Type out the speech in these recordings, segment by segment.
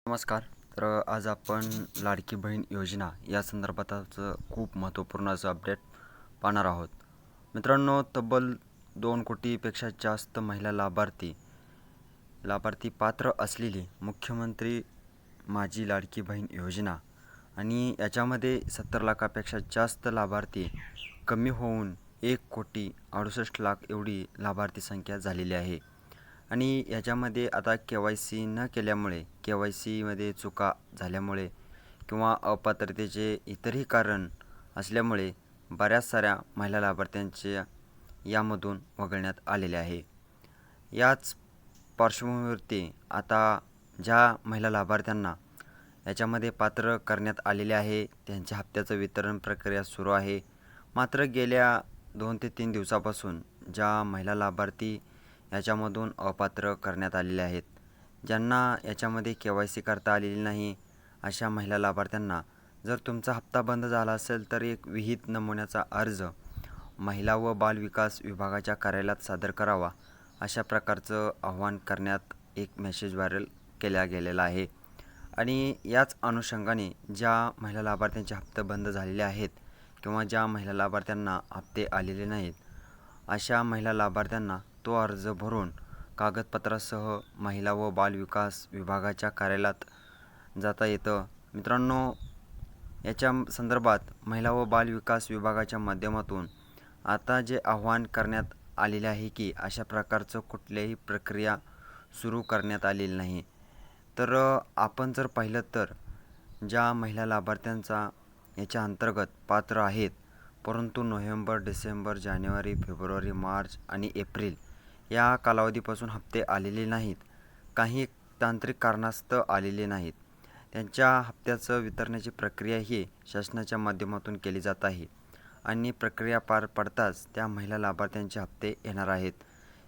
नमस्कार. आज आपण लाडकी बहीण योजना या संदर्भातच खूप महत्त्वपूर्ण असं अपडेट पाहणार आहोत. मित्रांनो, तब्बल 2 कोटीपेक्षा जास्त महिला लाभार्थी पात्र असलेली मुख्यमंत्री माझी लाडकी बहीण योजना आणि याच्यामध्ये 70 लाखापेक्षा जास्त लाभार्थी कमी होऊन 1,68,00,000 एवढी लाभार्थी संख्या झालेली आहे. आणि याच्यामध्ये आता KYC न केल्यामुळे, KYCमध्ये चुका झाल्यामुळे किंवा अपात्रतेचे इतरही कारण असल्यामुळे बऱ्याच साऱ्या महिला लाभार्थ्यांच्या यामधून वगळण्यात आलेले आहे. याच पार्श्वभूमीवरती आता ज्या महिला लाभार्थ्यांना याच्यामध्ये पात्र करण्यात आलेले आहे, त्यांच्या हप्त्याचं वितरण प्रक्रिया सुरू आहे. मात्र गेल्या 2 ते 3 दिवसापासून ज्या महिला लाभार्थी याच्यामधून अपात्र करण्यात आलेले आहेत, ज्यांना याच्यामध्ये KYC करता आलेली नाही, अशा महिला लाभार्थ्यांना जर तुमचा हप्ता बंद झाला असेल तर एक विहित नमुन्याचा अर्ज महिला व बाल विकास विभागाच्या कार्यालयात सादर करावा, अशा प्रकारचं आवाहन करण्यात एक मेसेज व्हायरल केला गेलेला आहे. आणि याच अनुषंगाने ज्या महिला लाभार्थ्यांचे हप्ते बंद झालेले आहेत किंवा ज्या महिला लाभार्थ्यांना हप्ते आलेले नाहीत, अशा महिला लाभार्थ्यांना तो अर्ज भरून कागदपत्रासह महिला व बाल विकास विभागाच्या कार्यालयात जाता येतं. मित्रांनो, याच्या संदर्भात महिला व बाल विकास विभागाच्या माध्यमातून आता जे आवाहन करण्यात आलेले आहे की अशा प्रकारचं कुठल्याही प्रक्रिया सुरू करण्यात आलेली नाही. तर आपण जर पाहिलं तर ज्या महिला लाभार्थ्यांचा याच्या अंतर्गत पात्र आहेत, परंतु नोव्हेंबर, डिसेंबर, जानेवारी, फेब्रुवारी, मार्च आणि एप्रिल या कालावधीपासून हप्ते आलेले नाहीत, काही तांत्रिक कारणास्तव आलेले नाहीत, त्यांच्या हप्त्याचं वितरणाची प्रक्रिया ही शासनाच्या माध्यमातून केली जात आहे आणि प्रक्रिया पार पडताच त्या महिला लाभार्थ्यांचे हप्ते येणार आहेत.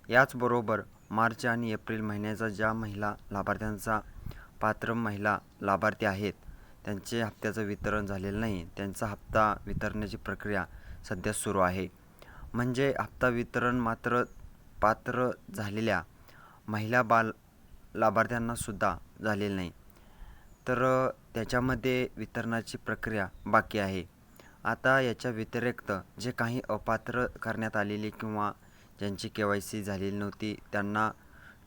याचबरोबर मार्च आणि एप्रिल महिन्याचा ज्या महिला लाभार्थ्यांचा पात्र महिला लाभार्थी आहेत, त्यांचे हप्त्याचं वितरण झालेलं नाही, त्यांचा हप्ता वितरणाची प्रक्रिया सध्या सुरू आहे. म्हणजे हप्ता वितरण मात्र पात्र झालेल्या महिला बाल लाभार्थ्यांनासुद्धा झालेलं नाही, तर त्याच्यामध्ये वितरणाची प्रक्रिया बाकी आहे. आता याच्या व्यतिरिक्त जे काही अपात्र करण्यात आलेले किंवा ज्यांची KYC झालेली नव्हती, त्यांना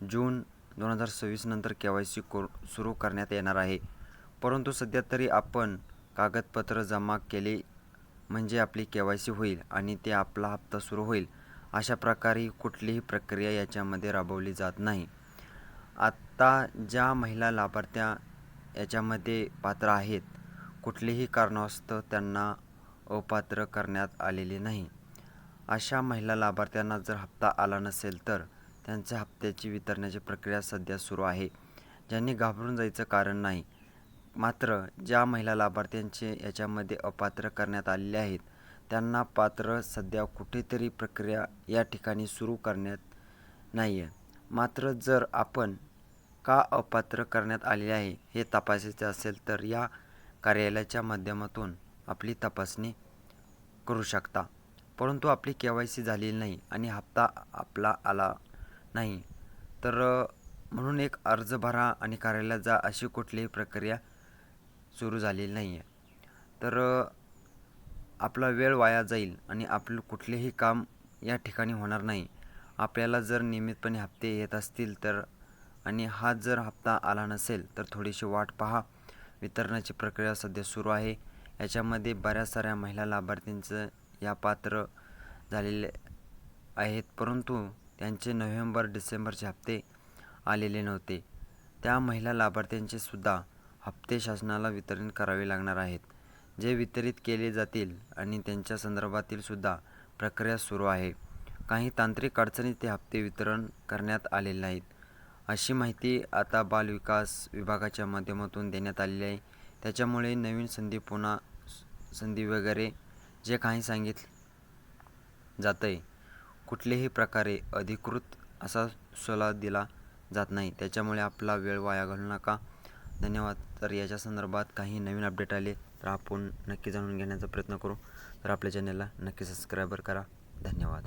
जून 2026 नंतर KYC सुरू करण्यात येणार आहे. परंतु सध्या तरी आपण कागदपत्र जमा केले म्हणजे आपली KYC होईल आणि ते आपला हप्ता सुरू होईल, अशा प्रकारे कुठलीही प्रक्रिया याच्यामध्ये राबवली जात नाही. आत्ता ज्या महिला लाभार्थ्या याच्यामध्ये पात्र आहेत, कुठलेही कारणास्तव त्यांना अपात्र करण्यात आलेले नाही, अशा महिला लाभार्थ्यांना जर हप्ता आला नसेल तर त्यांच्या हप्त्याची वितरणाची प्रक्रिया सध्या सुरू आहे. ज्यांनी घाबरून जायचं कारण नाही. मात्र ज्या महिला लाभार्थ्यांचे याच्यामध्ये अपात्र करण्यात आलेले आहेत, त्यांना पात्र सध्या कुठेतरी प्रक्रिया या ठिकाणी सुरू करण्यात नाही आहे. मात्र जर आपण का अपात्र करण्यात आलेले आहे हे तपासायचे असेल तर या कार्यालयाच्या माध्यमातून आपली तपासणी करू शकता. परंतु आपली KYC झालेली नाही आणि हप्ता आपला आला नाही, तर म्हणून एक अर्ज भरा आणि कार्यालयात जा, अशी कुठलीही प्रक्रिया सुरू झालेली नाही आहे. तर आपला वेळ वाया जाईल आणि आपलं कुठलेही काम या ठिकाणी होणार नाही. आपल्याला जर नियमितपणे हप्ते येत असतील तर आणि हा जर हप्ता आला नसेल तर थोडीशी वाट पहा. वितरणाची प्रक्रिया सध्या सुरू आहे. याच्यामध्ये बऱ्याच साऱ्या महिला लाभार्थींचं या पात्र झालेले आहेत, परंतु त्यांचे नोव्हेंबर, डिसेंबरचे हप्ते आलेले नव्हते. त्या महिला लाभार्थ्यांचे सुद्धा हप्ते शासनाला वितरण करावे लागणार आहेत, जे वितरित केले जातील आणि त्यांच्या संदर्भातील सुद्धा प्रक्रिया सुरू आहे. काही तांत्रिक अडचणीत ते हप्ते वितरण करण्यात आलेले नाहीत, अशी माहिती आता बाल विकास विभागाच्या माध्यमातून देण्यात आलेली आहे. त्याच्यामुळे नवीन संधी, पुन्हा संधी वगैरे जे काही सांगितलं जातं आहे, कुठल्याही प्रकारे अधिकृत असा सल्ला दिला जात नाही. त्याच्यामुळे आपला वेळ वाया घालवू नका. धन्यवाद. तर याच्या संदर्भात काही नवीन अपडेट आले तर आपण नक्की जाणून घेण्याचा प्रयत्न करू. तर आपल्या चॅनलला नक्की सबस्क्राईब करा. धन्यवाद.